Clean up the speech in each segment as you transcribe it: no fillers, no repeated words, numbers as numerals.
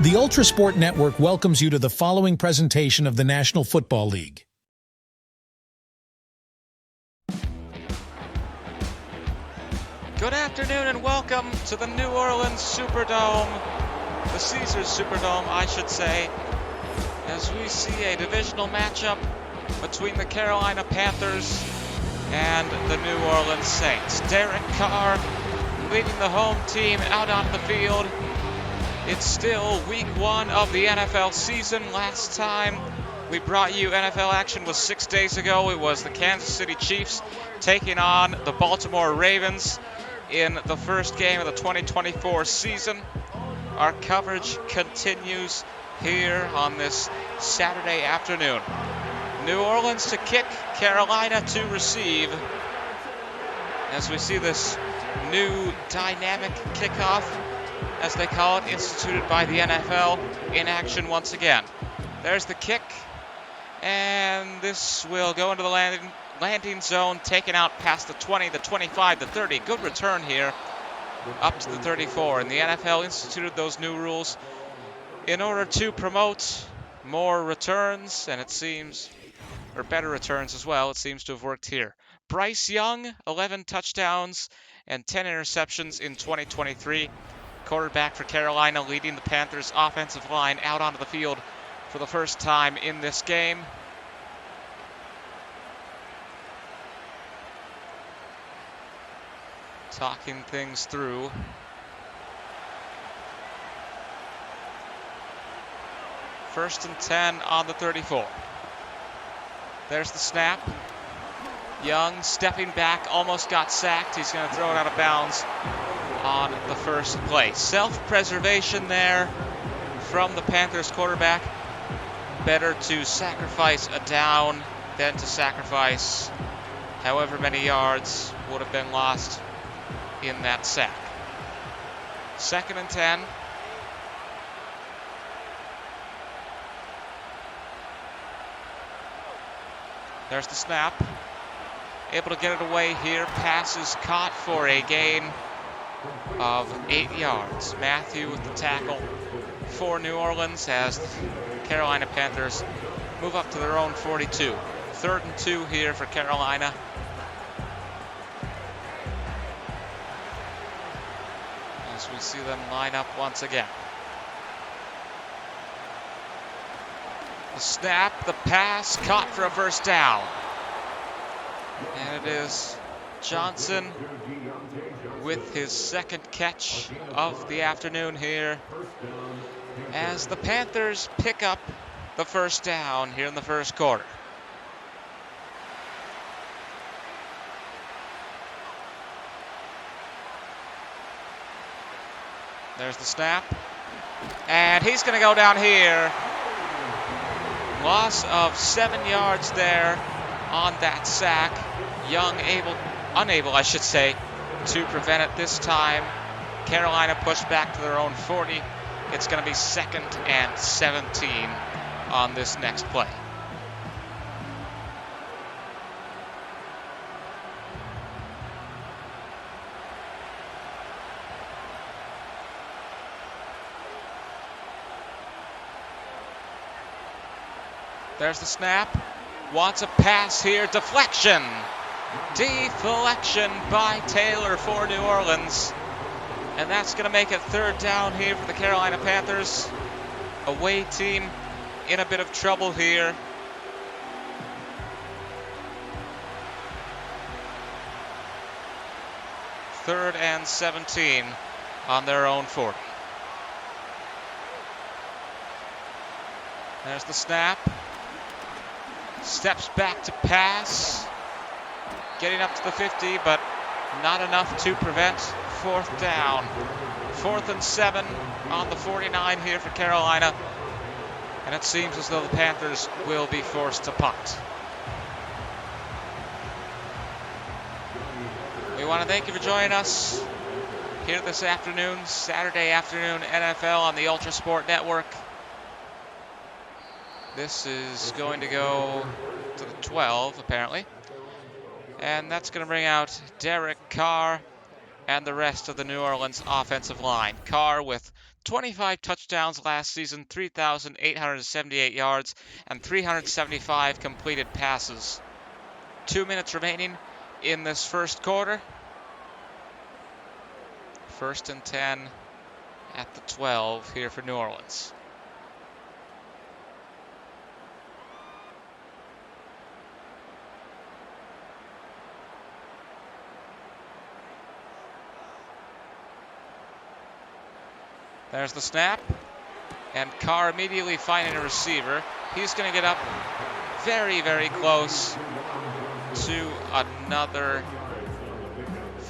The Ultrasport Network welcomes you to the following presentation of the National Football League. Good afternoon and welcome to the New Orleans Superdome, the Caesars Superdome, I should say, as we see a divisional matchup between the Carolina Panthers and the New Orleans Saints. Derek Carr leading the home team out on the field. It's still week one of the NFL season. Last time we brought you NFL action was 6 days ago. It was the Kansas City Chiefs taking on the Baltimore Ravens in the first game of the 2024 season. Our coverage continues here on this Saturday afternoon. New Orleans to kick, Carolina to receive, as we see this new dynamic kickoff, as they call it, instituted by the NFL, in action once again. There's the kick, and this will go into the landing zone, taken out past the 20, the 25, the 30. Good return here, up to the 34. And the NFL instituted those new rules in order to promote more returns, and it seems, or better returns as well, it seems to have worked here. Bryce Young, 11 touchdowns and 10 interceptions in 2023. Quarterback for Carolina, leading the Panthers offensive line out onto the field for the first time in this game. Talking things through. First and 10 on the 34. There's the snap. Young stepping back, almost got sacked. He's going to throw it out of bounds on the first play. Self-preservation there from the Panthers quarterback. Better to sacrifice a down than to sacrifice however many yards would have been lost in that sack. Second and 10. There's the snap. Able to get it away here. Pass is caught for a gain of 8 yards. Matthew with the tackle for New Orleans as the Carolina Panthers move up to their own 42. Third and 2 here for Carolina. As we see them line up once again. The snap, the pass, caught for a first down. And it is Johnson with his second catch of the afternoon here, as the Panthers pick up the first down here in the first quarter. There's the snap, and he's going to go down here. Loss of 7 yards there on that sack. Young unable, I should say, to prevent it this time. Carolina pushed back to their own 40. It's going to be 2nd and 17 on this next play. There's the snap. Wants a pass here. Deflection. Deflection by Taylor for New Orleans. And that's going to make it third down here for the Carolina Panthers. Away team in a bit of trouble here. Third and 17 on their own 40. There's the snap. Steps back to pass. Getting up to the 50, but not enough to prevent fourth down. 4th and 7 on the 49 here for Carolina. And it seems as though the Panthers will be forced to punt. We want to thank you for joining us here this afternoon, Saturday afternoon NFL on the Ultrasport Network. This is going to go to the 12, apparently. And that's going to bring out Derek Carr and the rest of the New Orleans offensive line. Carr with 25 touchdowns last season, 3,878 yards, and 375 completed passes. 2 minutes remaining in this first quarter. 1st and 10 at the 12 here for New Orleans. There's the snap, and Carr immediately finding a receiver. He's going to get up very, very close to another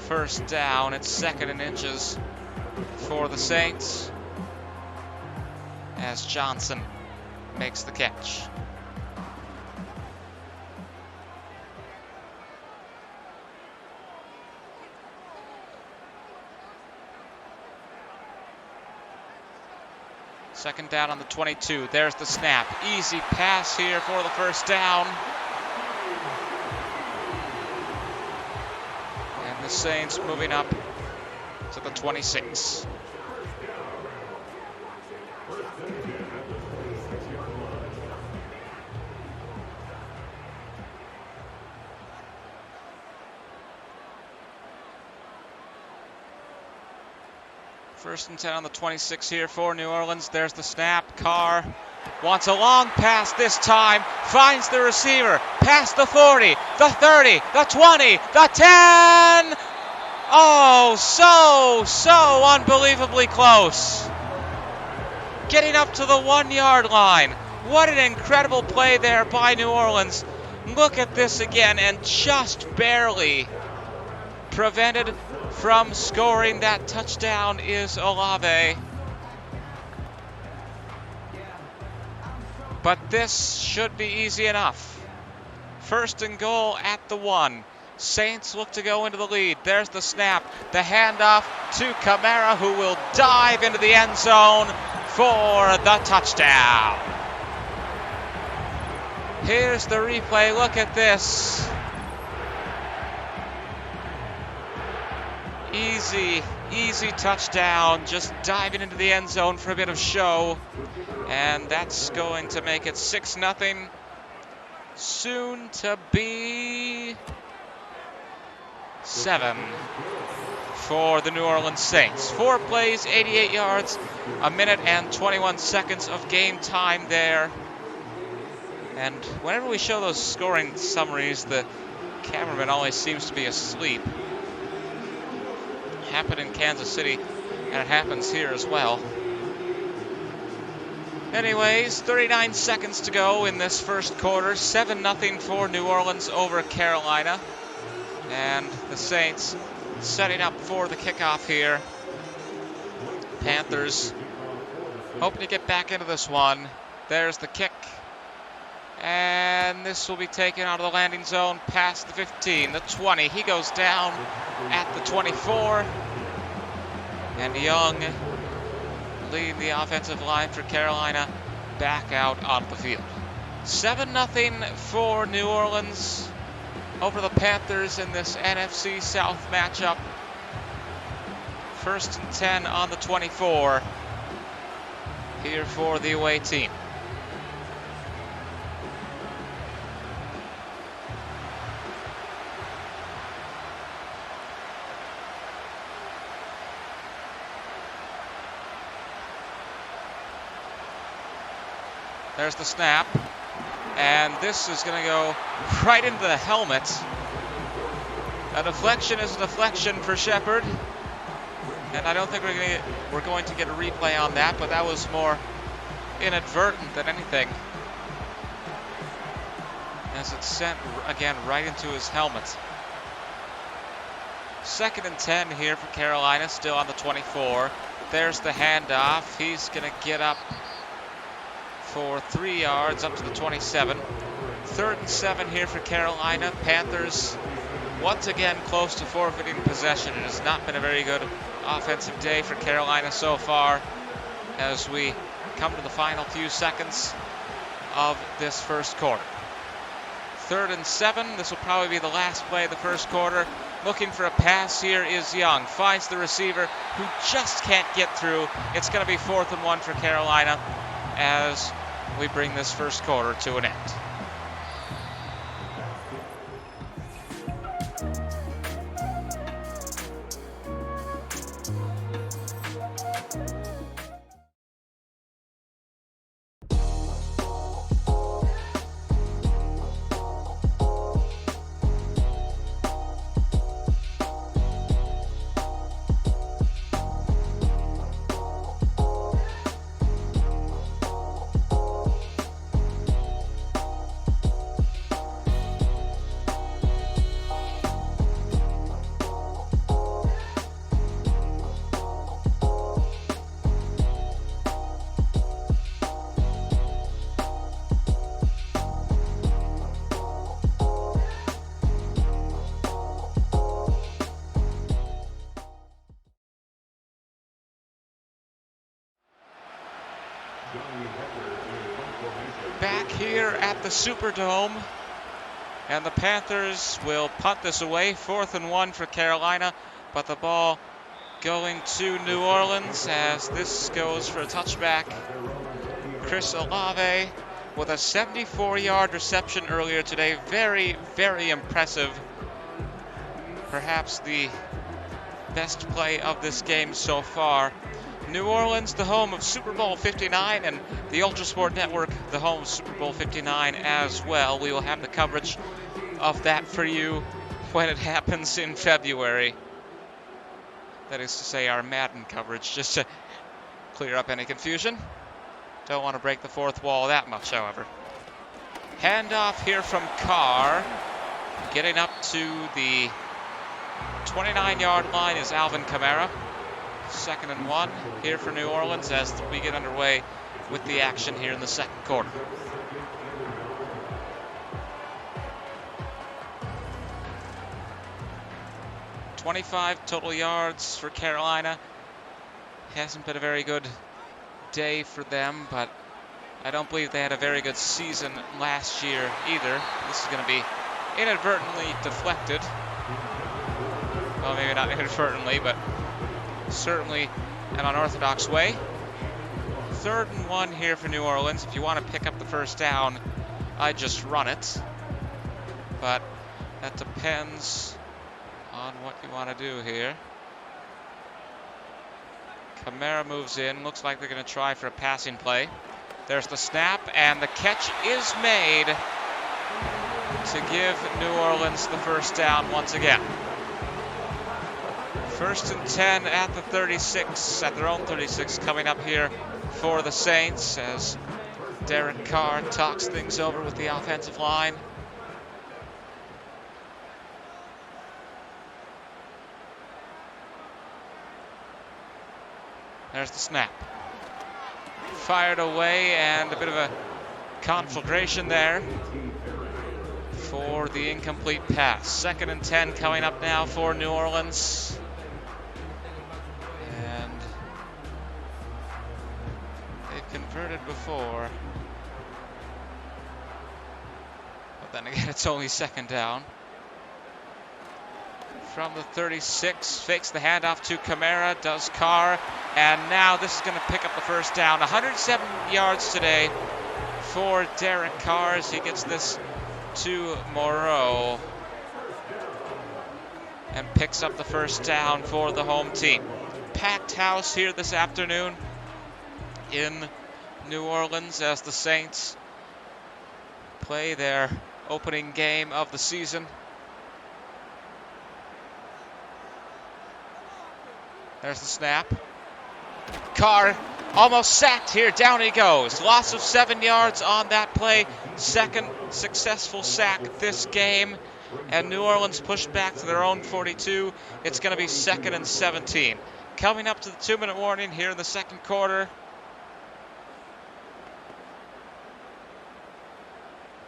first down. It's 2nd and inches for the Saints as Johnson makes the catch. Second down on the 22. There's the snap. Easy pass here for the first down. And the Saints moving up to the 26. First and 10 on the 26 here for New Orleans. There's the snap. Carr wants a long pass this time. Finds the receiver. Past the 40, the 30, the 20, the 10. Oh, so unbelievably close. Getting up to the 1-yard line. What an incredible play there by New Orleans. Look at this again, and just barely prevented from scoring that touchdown is Olave. But this should be easy enough. 1st and goal at the 1. Saints look to go into the lead. There's the snap, the handoff to Kamara, who will dive into the end zone for the touchdown. Here's the replay. Look at this. Easy touchdown, just diving into the end zone for a bit of show. And that's going to make it 6-0. Soon to be 7 for the New Orleans Saints. 4 plays, 88 yards, 1 minute and 21 seconds of game time there. And whenever we show those scoring summaries, the cameraman always seems to be asleep. Happened in Kansas City, and it happens here as well. Anyways, 39 seconds to go in this first quarter. 7-0 for New Orleans over Carolina. And the Saints setting up for the kickoff here. Panthers hoping to get back into this one. There's the kick. And this will be taken out of the landing zone past the 15, the 20. He goes down at the 24. And Young, leading the offensive line for Carolina, back out onto the field. 7-0 for New Orleans over the Panthers in this NFC South matchup. 1st and 10 on the 24 here for the away team. There's the snap, and this is going to go right into the helmet. A deflection is a deflection for Shepard, and I don't think we're going to get a replay on that, but that was more inadvertent than anything, as it's sent again right into his helmet. 2nd and 10 here for Carolina, still on the 24. There's the handoff. He's going to get up for 3 yards up to the 27. 3rd and 7 here for Carolina. Panthers once again close to forfeiting possession. It has not been a very good offensive day for Carolina so far as we come to the final few seconds of this first quarter. 3rd and 7. This will probably be the last play of the first quarter. Looking for a pass here is Young. Finds the receiver who just can't get through. It's going to be 4th and 1 for Carolina as we bring this first quarter to an end. Back here at the Superdome, and the Panthers will punt this away. 4th and 1 for Carolina, but the ball going to New Orleans as this goes for a touchback. Chris Olave with a 74-yard reception earlier today. Very, very impressive. Perhaps the best play of this game so far. New Orleans, the home of Super Bowl 59, and the Ultrasport Network, the home of Super Bowl 59 as well. We will have the coverage of that for you when it happens in February. That is to say, our Madden coverage, just to clear up any confusion. Don't want to break the fourth wall that much, however. Handoff here from Carr. Getting up to the 29-yard line is Alvin Kamara. 2nd and 1 here for New Orleans as we get underway with the action here in the second quarter. .25 total yards for Carolina. Hasn't been a very good day for them, but I don't believe they had a very good season last year either. This is going to be inadvertently deflected. Well, maybe not inadvertently, but certainly an unorthodox way. 3rd and 1 here for New Orleans. If you want to pick up the first down, I just run it. But that depends on what you want to do here. Kamara moves in. Looks like they're going to try for a passing play. There's the snap, and the catch is made to give New Orleans the first down once again. 1st and 10 at the 36, at their own 36, coming up here for the Saints as Derek Carr talks things over with the offensive line. There's the snap. Fired away, and a bit of a conflagration there for the incomplete pass. 2nd and 10 coming up now for New Orleans. And they've converted before. But then again, it's only 2nd down. From the 36, fakes the handoff to Kamara, does Carr, and now this is going to pick up the first down. 107 yards today for Derek Carr as he gets this to Moreau and picks up the first down for the home team. Packed house here this afternoon in New Orleans as the Saints play their opening game of the season. There's the snap. Carr almost sacked here. Down he goes. Loss of 7 yards on that play. 2nd successful sack this game. And New Orleans pushed back to their own 42. It's going to be 2nd and 17. Coming up to the 2-minute warning here in the second quarter.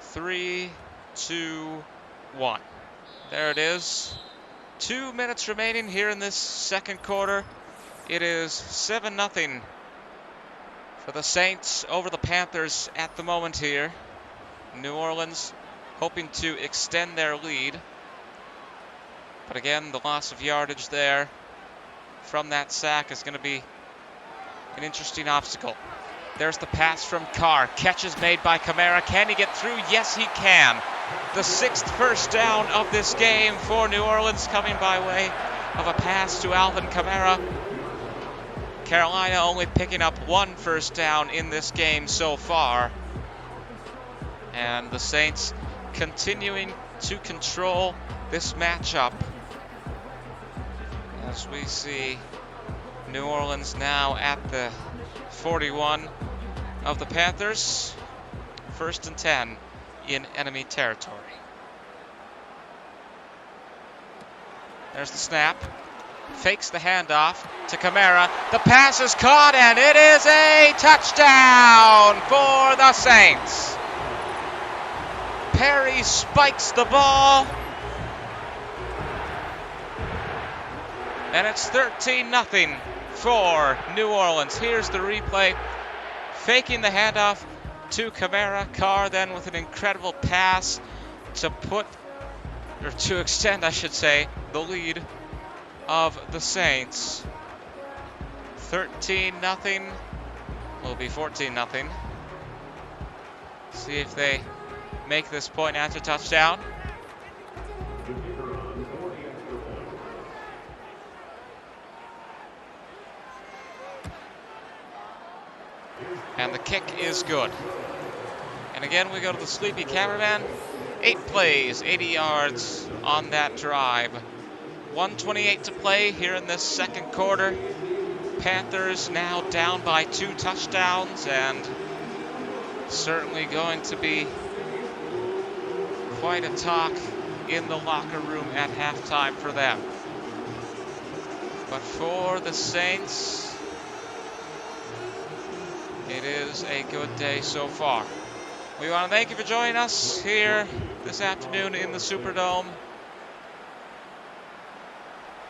3, 2, 1. There it is. 2 minutes remaining here in this second quarter. It is 7-0 for the Saints over the Panthers at the moment here. New Orleans hoping to extend their lead. But again, the loss of yardage there from that sack is going to be an interesting obstacle. There's the pass from Carr. Catch is made by Kamara. Can he get through? Yes, he can. The 6th first down of this game for New Orleans, coming by way of a pass to Alvin Kamara. Carolina only picking up 1 first down in this game so far. And the Saints continuing to control this matchup, as we see New Orleans now at the 41 of the Panthers. 1st and 10 in enemy territory. There's the snap. Fakes the handoff to Kamara. The pass is caught, and it is a touchdown for the Saints. Perry spikes the ball, and it's 13-0 for New Orleans. Here's the replay. Faking the handoff to Kamara. Carr then with an incredible pass to extend, I should say, the lead of the Saints. 13-0 will be 14-0. See if they make this point after touchdown. And the kick is good. And again, we go to the sleepy cameraman. 8 plays, 80 yards on that drive. 1:28 to play here in this second quarter. Panthers now down by 2 touchdowns, and certainly going to be quite a talk in the locker room at halftime for them. But for the Saints, it is a good day so far. We want to thank you for joining us here this afternoon in the Superdome.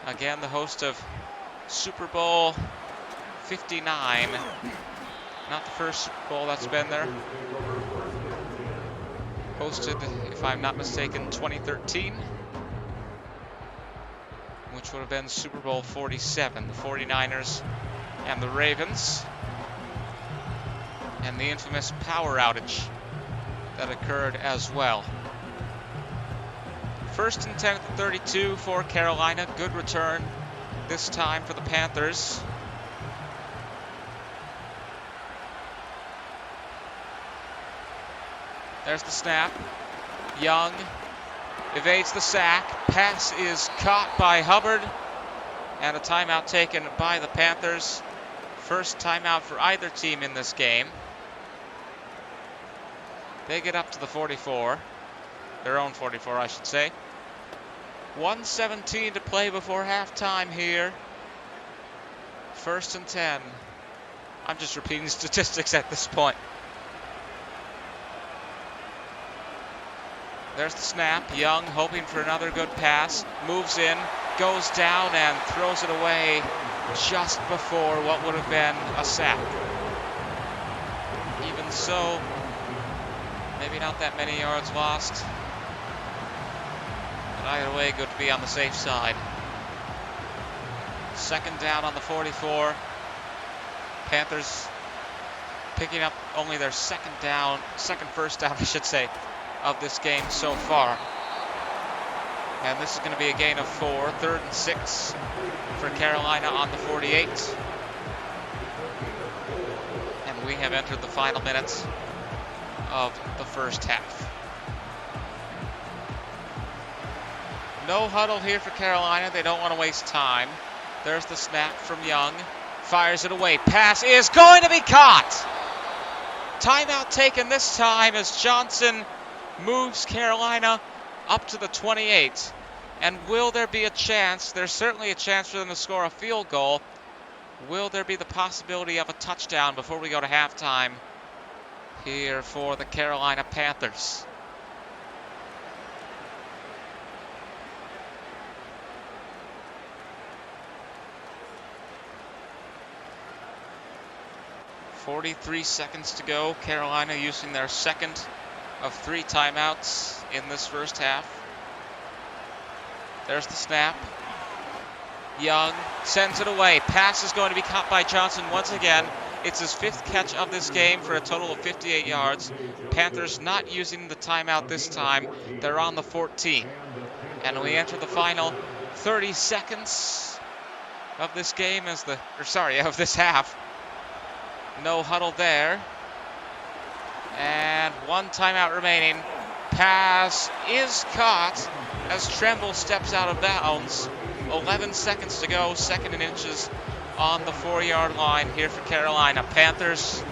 Again, the host of Super Bowl 59. Not the first Super Bowl that's been there. Hosted, if I'm not mistaken, 2013. Which would have been Super Bowl 47. The 49ers and the Ravens. And the infamous power outage that occurred as well. 1st and 10 at the 32 for Carolina. Good return this time for the Panthers. There's the snap. Young evades the sack. Pass is caught by Hubbard. And a timeout taken by the Panthers. First timeout for either team in this game. They get up to the 44. Their own 44, I should say. 1:17 to play before halftime here. 1st and 10. I'm just repeating statistics at this point. There's the snap. Young hoping for another good pass. Moves in, goes down, and throws it away just before what would have been a sack. Even so, maybe not that many yards lost. But either way, good to be on the safe side. 2nd down on the 44. Panthers picking up only their second first down, I should say, of this game so far. And this is going to be a gain of 4. 3rd and 6 for Carolina on the 48. And we have entered the final minutes of the first half. No huddle here for Carolina. They don't want to waste time. There's the snap from Young. Fires it away. Pass is going to be caught. Timeout taken this time as Johnson moves Carolina up to the 28. And will there be a chance? There's certainly a chance for them to score a field goal. Will there be the possibility of a touchdown before we go to halftime here for the Carolina Panthers? .43 seconds to go. Carolina using their second of 3 timeouts in this first half. There's the snap. Young sends it away. Pass is going to be caught by Johnson once again. It's his 5th catch of this game for a total of 58 yards. Panthers not using the timeout this time. They're on the 14. And we enter the final 30 seconds of this game of this half. No huddle there. And 1 timeout remaining. Pass is caught as Tremble steps out of bounds. 11 seconds to go, 2nd and inches on the 4-yard line here for Carolina. Panthers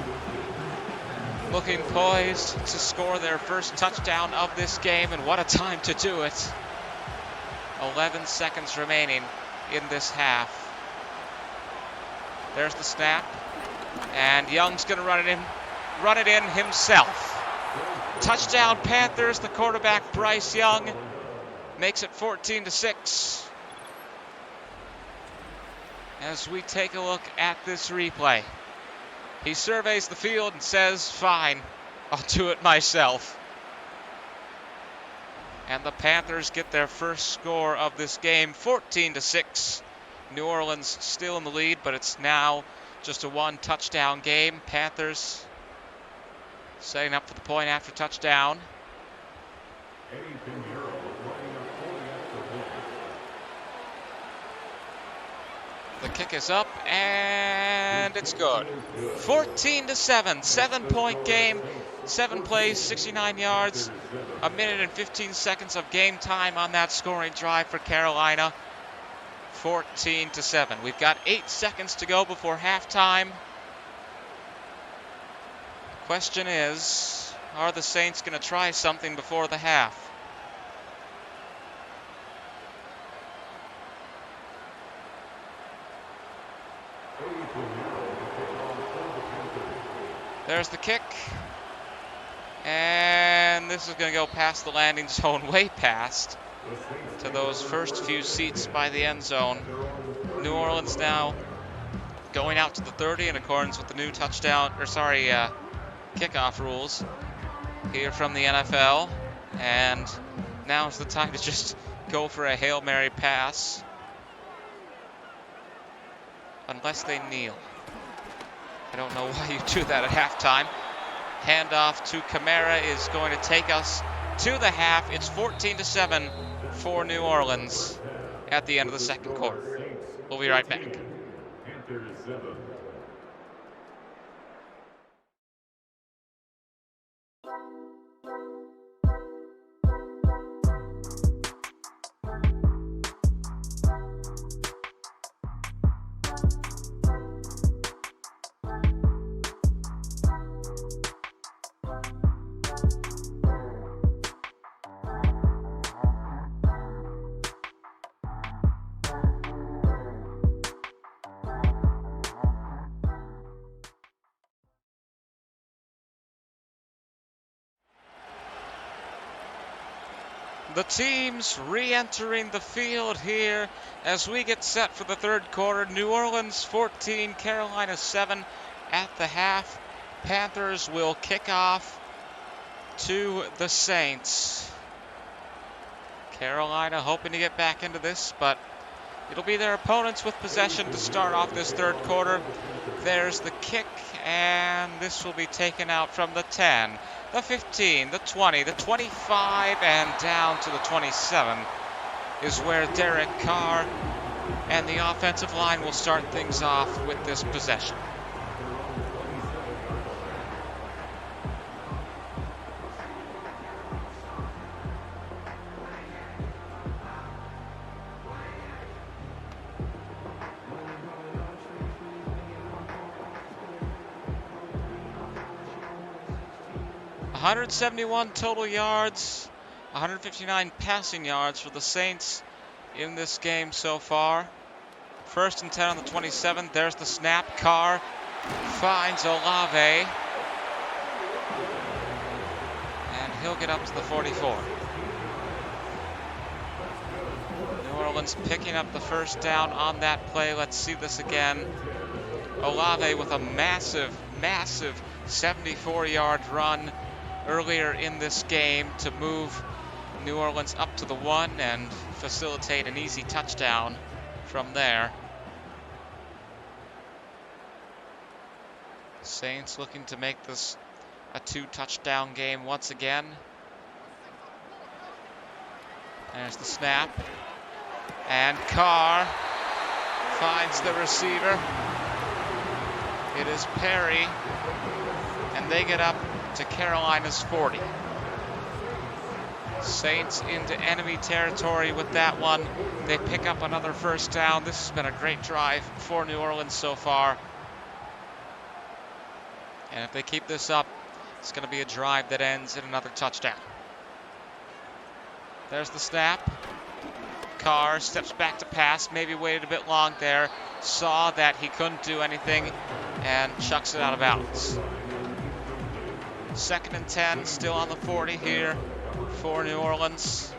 looking poised to score their first touchdown of this game, and what a time to do it. 11 seconds remaining in this half. There's the snap, and Young's going to run it in himself. Touchdown Panthers. The quarterback Bryce Young makes it 14-6. As we take a look at this replay, he surveys the field and says, fine, I'll do it myself. And the Panthers get their first score of this game, 14-6. New Orleans still in the lead, but it's now just a 1-touchdown game. Panthers setting up for the point after touchdown. The kick is up, and it's good. 14-7, 7-point game, 7 plays, 69 yards, 1 minute and 15 seconds of game time on that scoring drive for Carolina. 14-7. We've got 8 seconds to go before halftime. Question is, are the Saints going to try something before the half? There's the kick, and this is going to go past the landing zone, way past, to those first few seats by the end zone. New Orleans now going out to the 30 in accordance with the new kickoff rules here from the NFL, and now's the time to just go for a Hail Mary pass, unless they kneel. I don't know why you do that at halftime. Handoff to Kamara is going to take us to the half. It's 14-7 for New Orleans at the end of the second quarter. We'll be right back. 'The teams re-entering the field here as we get set for the third quarter. New Orleans 14, Carolina 7 at the half. Panthers will kick off to the Saints. Carolina hoping to get back into this, but it'll be their opponents with possession to start off this third quarter. There's the kick, and this will be taken out from the 10, the 15, the 20, the 25, and down to the 27 is where Derek Carr and the offensive line will start things off with this possession. .171 total yards, 159 passing yards for the Saints in this game so far. 1st and 10 on the 27. There's the snap. Carr finds Olave, and he'll get up to the 44. New Orleans picking up the first down on that play. Let's see this again. Olave with a massive 74-yard run earlier in this game to move New Orleans up to the 1 and facilitate an easy touchdown from there. Saints looking to make this a 2-touchdown game once again. There's the snap. And Carr finds the receiver. It is Perry. And they get up to Carolina's 40. Saints into enemy territory with that one. They pick up another first down. This has been a great drive for New Orleans so far. And if they keep this up, it's going to be a drive that ends in another touchdown. There's the snap. Carr steps back to pass, maybe waited a bit long there, saw that he couldn't do anything, and chucks it out of bounds. 2nd and 10, still on the 40 here for New Orleans.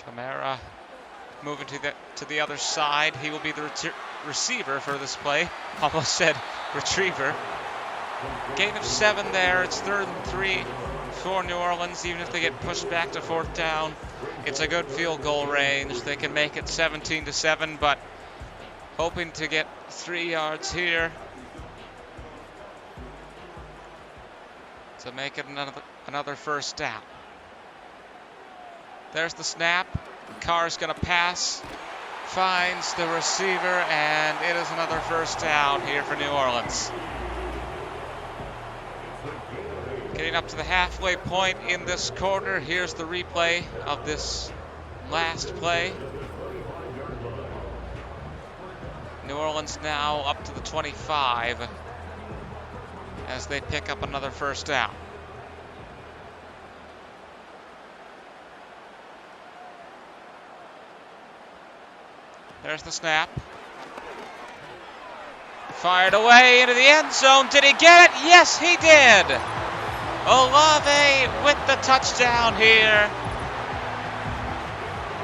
Kamara moving to the other side. He will be the receiver for this play. Almost said retriever. Gain of 7 there. It's 3rd and 3 for New Orleans. Even if they get pushed back to 4th down, it's a good field goal range. They can make it 17-7, but hoping to get 3 yards here to make it another first down. There's the snap. Carr's going to pass. Finds the receiver, and it is another first down here for New Orleans. Getting up to the halfway point in this quarter. Here's the replay of this last play. New Orleans now up to the 25 as they pick up another first down. There's the snap. Fired away into the end zone. Did he get it? Yes, he did. Olave with the touchdown here.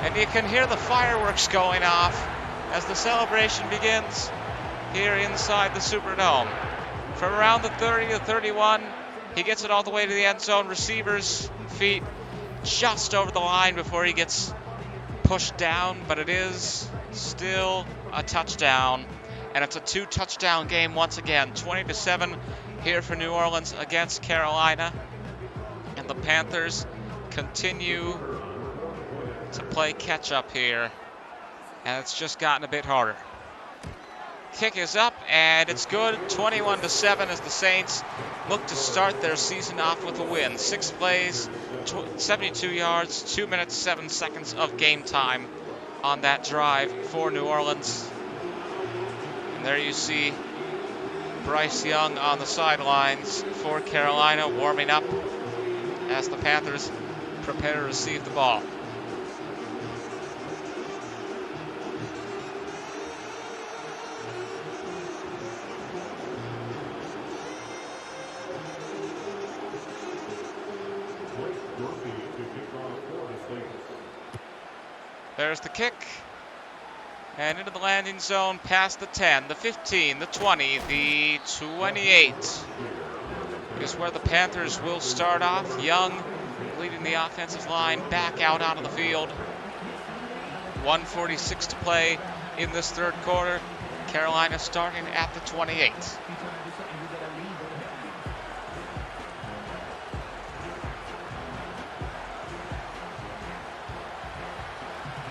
And you can hear the fireworks going off as the celebration begins here inside the Superdome. From around the 30 to 31, he gets it all the way to the end zone. Receiver's feet just over the line before he gets pushed down, but it is still a touchdown, and it's a 2-touchdown game once again. 20-7 here for New Orleans against Carolina, and the Panthers continue to play catch up here, and it's just gotten a bit harder. Kick is up, and it's good. 21-7 as the Saints look to start their season off with a win. 6 plays, 72 yards, 2 minutes, 7 seconds of game time on that drive for New Orleans. And there you see Bryce Young on the sidelines for Carolina, warming up as the Panthers prepare to receive the ball. There's the kick, and into the landing zone past the 10, the 15, the 20, the 28 is where the Panthers will start off. Young leading the offensive line back out onto the field. 1:46 to play in this third quarter. Carolina starting at the 28.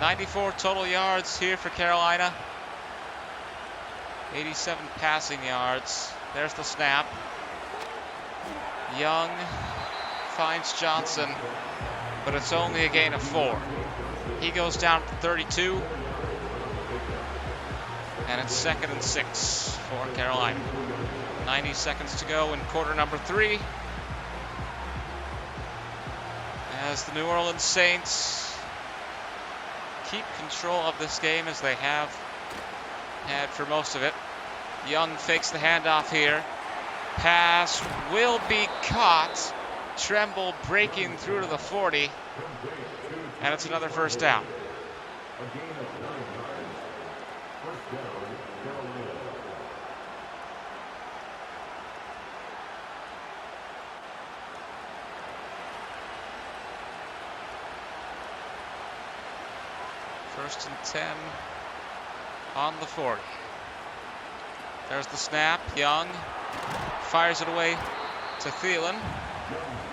.94 total yards here for Carolina. 87 passing yards. There's the snap. Young finds Johnson, but it's only a gain of 4. He goes down to 32, and it's 2nd and 6 for Carolina. 90 seconds to go in quarter number 3, as the New Orleans Saints keep control of this game as they have had for most of it. Young fakes the handoff here. Pass will be caught. Tremble breaking through to the 40. And it's another first down. First and 10 on the 40. There's the snap. Young fires it away to Thielen.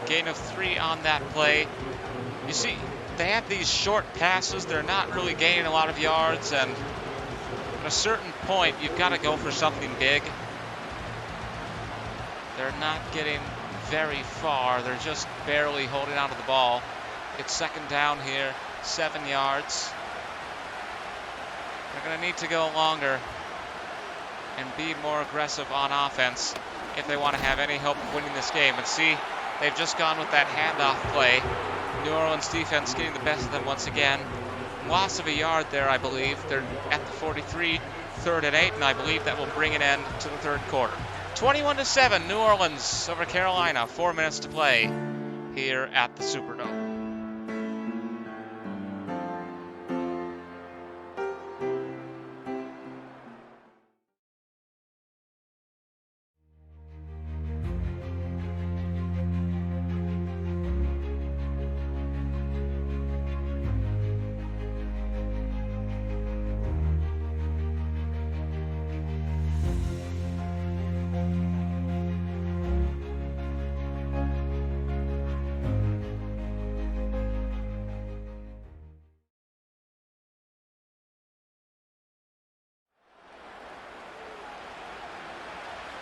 Gain of 3 on that play. You see, they have these short passes. They're not really gaining a lot of yards, and at a certain point, you've got to go for something big. They're not getting very far. They're just barely holding onto the ball. It's second down here, 7 yards. They're going to need to go longer and be more aggressive on offense if they want to have any hope of winning this game. And see, they've just gone with that handoff play. New Orleans defense getting the best of them once again. Loss of a yard there, I believe. They're at the 43, 3rd and 8, and I believe that will bring an end to the third quarter. 21-7, New Orleans over Carolina. 4 minutes to play here at the Superdome.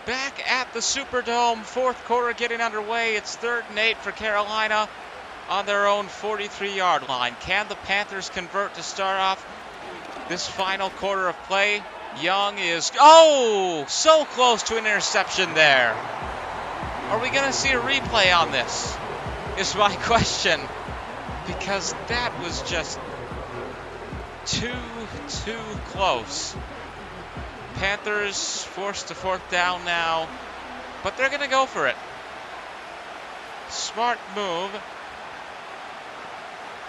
Back at the Superdome, fourth quarter getting underway. It's 3rd and 8 for Carolina on their own 43-yard line. Can the Panthers convert to start off this final quarter of play? Young is, so close to an interception there. Are we going to see a replay on this? Is my question. Because that was just too close. Panthers forced to 4th down now, but they're going to go for it. Smart move.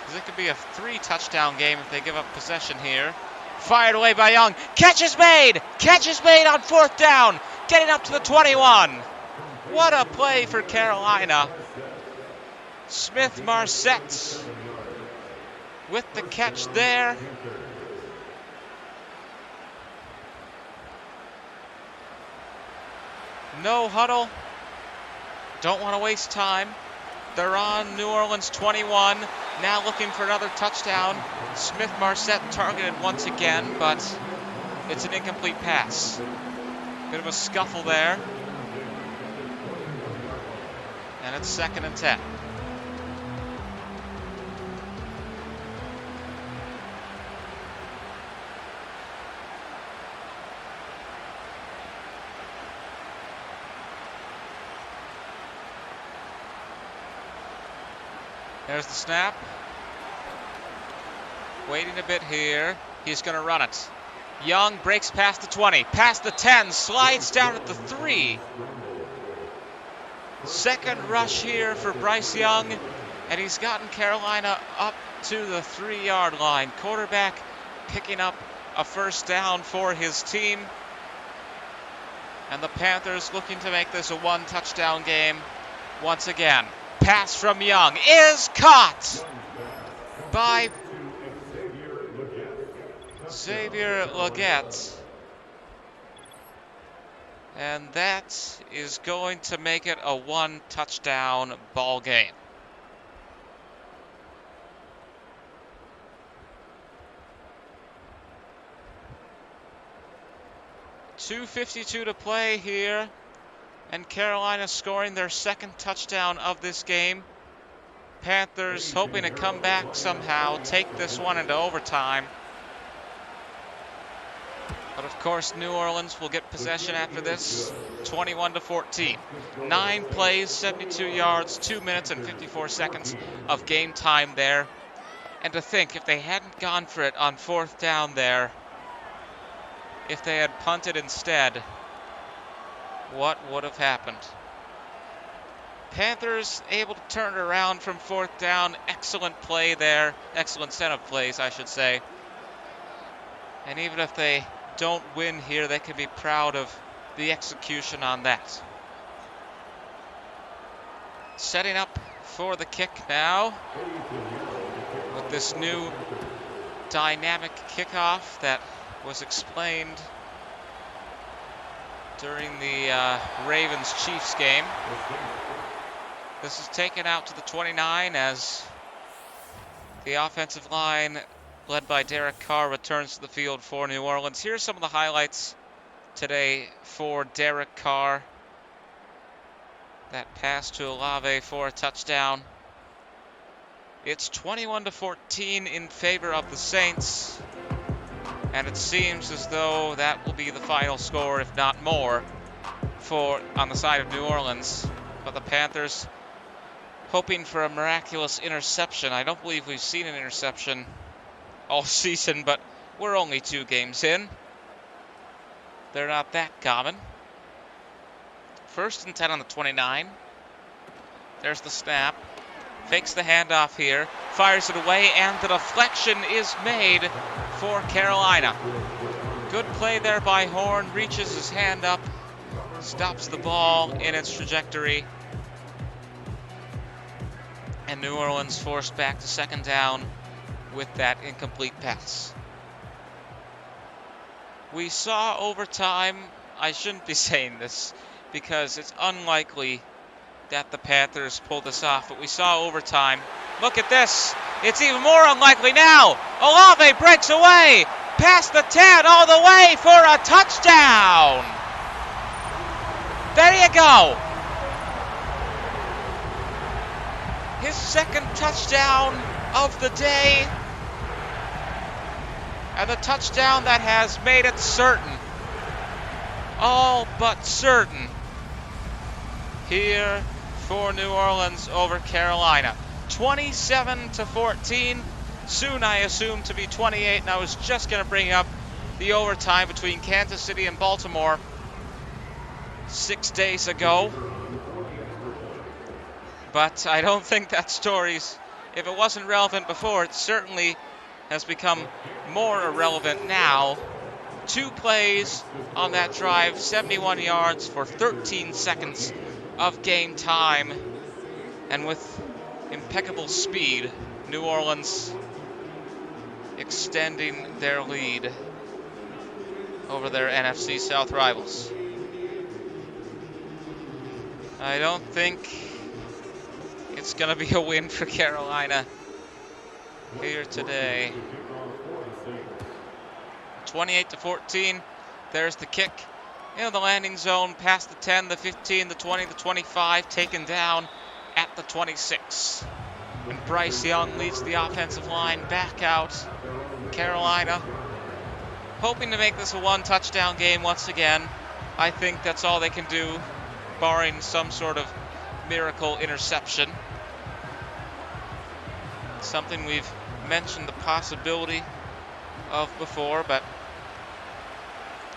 Because it could be a 3-touchdown game if they give up possession here. Fired away by Young. Catch is made! Catch is made on 4th down! Getting up to the 21. What a play for Carolina. Smith-Marset with the catch there. No huddle. Don't want to waste time. They're on New Orleans 21. Now looking for another touchdown. Smith-Marset targeted once again, but it's an incomplete pass. Bit of a scuffle there. And it's 2nd and 10. There's the snap. Waiting a bit here. He's going to run it. Young breaks past the 20, past the 10, slides down at the 3. Second rush here for Bryce Young, and he's gotten Carolina up to the 3-yard line. Quarterback picking up a 1st down for his team. And the Panthers looking to make this a 1-touchdown game once again. Pass from Young is caught by Xavier Legette. And that is going to make it a 1-touchdown ball game. .252 to play here. And Carolina scoring their 2nd touchdown of this game. Panthers hoping to come back somehow, take this one into overtime. But of course, New Orleans will get possession after this, 21-14. 9 plays, 72 yards, 2 minutes and 54 seconds of game time there. And to think, if they hadn't gone for it on 4th down there, if they had punted instead, what would have happened? Panthers able to turn it around from 4th down. Excellent play there. Excellent set of plays, I should say. And even if they don't win here, they can be proud of the execution on that. Setting up for the kick now with this new dynamic kickoff that was explained during the Ravens-Chiefs game. This is taken out to the 29 as the offensive line, led by Derek Carr, returns to the field for New Orleans. Here's some of the highlights today for Derek Carr. That pass to Olave for a touchdown. It's 21-14 in favor of the Saints, and it seems as though that will be the final score, if not more, on the side of New Orleans. But the Panthers hoping for a miraculous interception. I don't believe we've seen an interception all season, but we're only 2 games in. They're not that common. 1st and 10 on the 29. There's the snap. Fakes the handoff here. Fires it away, and the deflection is made for Carolina. Good play there by Horn. Reaches his hand up. Stops the ball in its trajectory. And New Orleans forced back to 2nd down with that incomplete pass. We saw overtime. I shouldn't be saying this because it's unlikely that the Panthers pulled this off, but we saw overtime. Look at this. It's even more unlikely now. Olave breaks away past the 10 all the way for a touchdown. There you go. His 2nd touchdown of the day, and the touchdown that has made it certain, all but certain, here for New Orleans over Carolina. 27-14, soon I assume to be 28, and I was just going to bring up the overtime between Kansas City and Baltimore 6 days ago. But I don't think that story's, if it wasn't relevant before, it certainly has become more irrelevant now. 2 plays on that drive, 71 yards for 13 seconds of game time. And with impeccable speed, New Orleans extending their lead over their NFC South rivals. I don't think it's going to be a win for Carolina here today. 28-14. There's the kick in the landing zone, past the 10, the 15, the 20, the 25, taken down at the 26. And Bryce Young leads the offensive line back out. Carolina hoping to make this a 1-touchdown game once again. I think that's all they can do, barring some sort of miracle interception. Something we've mentioned the possibility of before, but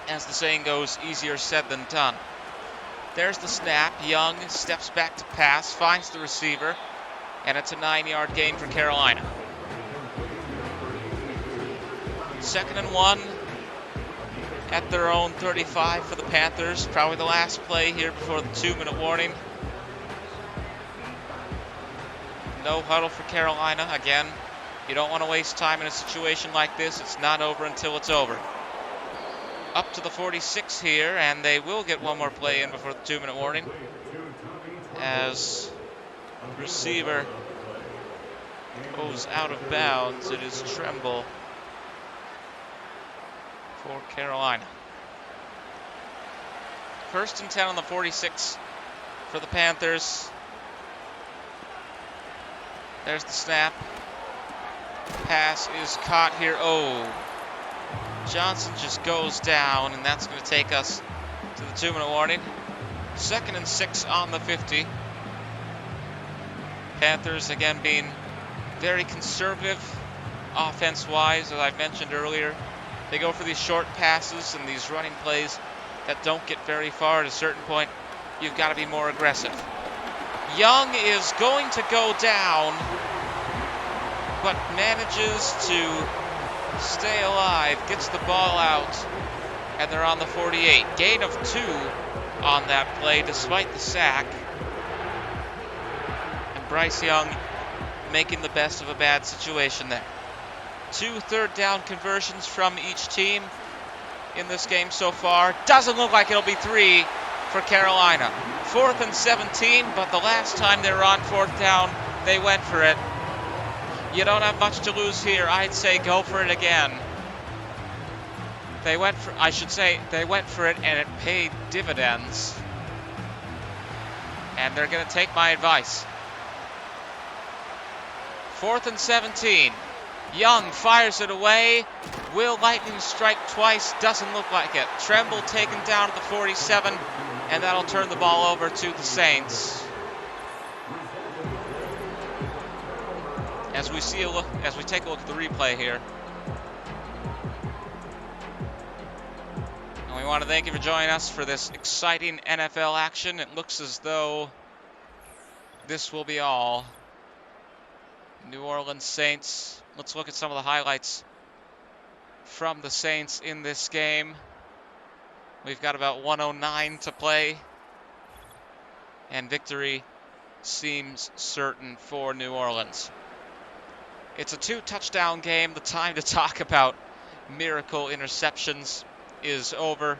as the saying goes, easier said than done. There's the snap. Young steps back to pass, finds the receiver, and it's a 9-yard gain for Carolina. 2nd and 1 at their own 35 for the Panthers. Probably the last play here before the 2-minute warning. No huddle for Carolina. Again, you don't want to waste time in a situation like this. It's not over until it's over. Up to the 46 here, and they will get one more play in before the 2-minute warning, as receiver goes out of bounds. It is Tremble for Carolina. 1st and 10 on the 46 for the Panthers. There's the snap. Pass is caught here. Oh, Johnson just goes down, and that's going to take us to the 2-minute warning. 2nd and 6 on the 50. Panthers again being very conservative offense-wise, as I've mentioned earlier. They go for these short passes and these running plays that don't get very far. At a certain point, you've got to be more aggressive. Young is going to go down, but manages to stay alive, gets the ball out, and they're on the 48. Gain of 2 on that play, despite the sack. And Bryce Young making the best of a bad situation there. 2 third-down conversions from each team in this game so far. Doesn't look like it'll be 3 for Carolina. 4th and 17, but the last time they were on 4th down, they went for it. You don't have much to lose here. I'd say go for it again. They went for it and it paid dividends. And they're going to take my advice. 4th and 17. Young fires it away. Will lightning strike twice? Doesn't look like it. Tremble taken down at the 47, and that'll turn the ball over to the Saints. As we take a look at the replay here. And we want to thank you for joining us for this exciting NFL action. It looks as though this will be all. New Orleans Saints. Let's look at some of the highlights from the Saints in this game. We've got about 109 to play, and victory seems certain for New Orleans. It's a 2-touchdown game. The time to talk about miracle interceptions is over.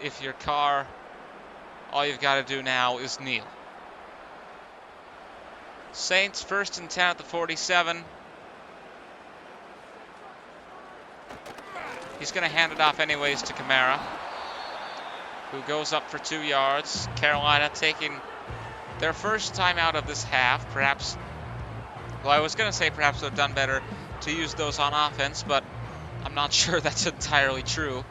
If you're Carr, all you've got to do now is kneel. Saints 1st and 10 at the 47. He's going to hand it off anyways to Kamara, who goes up for 2 yards. Carolina taking their first time out of this half. Perhaps, well, I was going to say perhaps they've done better to use those on offense, but I'm not sure that's entirely true.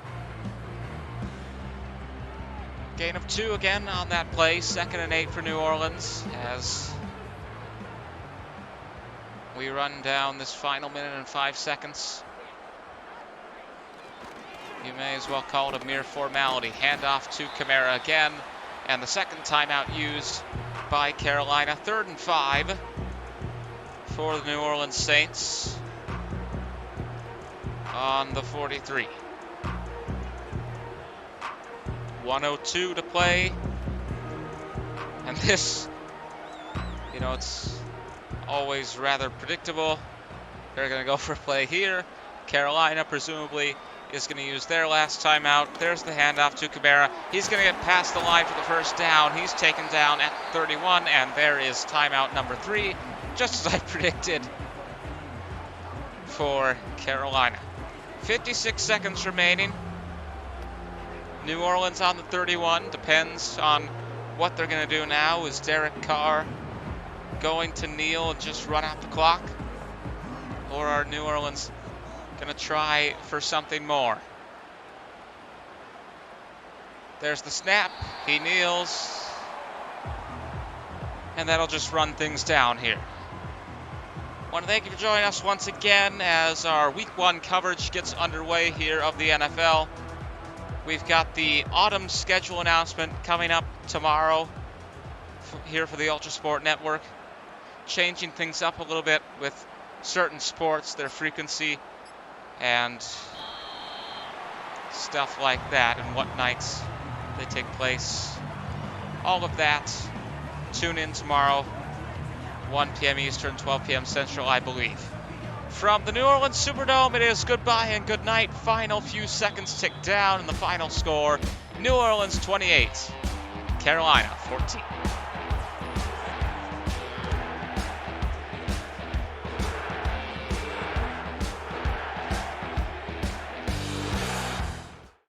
Gain of 2 again on that play. 2nd and 8 for New Orleans as we run down this final minute and 5 seconds. You may as well call it a mere formality. Handoff to Kamara again, and the second timeout used by Carolina. 3rd and 5 for the New Orleans Saints on the 43. 1:02 to play, and this, it's always rather predictable. They're going to go for a play here. Carolina presumably is going to use their last timeout. There's the handoff to Kamara. He's going to get past the line for the first down. He's taken down at 31, and there is timeout number 3, just as I predicted for Carolina. 56 seconds remaining. New Orleans on the 31. Depends on what they're going to do now. Is Derek Carr going to kneel and just run out the clock? Or are New Orleans going to try for something more? There's the snap. He kneels. And that'll just run things down here. I want to thank you for joining us once again as our Week 1 coverage gets underway here of the NFL. We've got the autumn schedule announcement coming up tomorrow here for the Ultrasport Network. Changing things up a little bit with certain sports, their frequency, and stuff like that, and what nights they take place. All of that. Tune in tomorrow, 1 p.m. Eastern, 12 p.m. Central, I believe. From the New Orleans Superdome, it is goodbye and good night. Final few seconds tick down, and the final score, New Orleans 28, Carolina 14.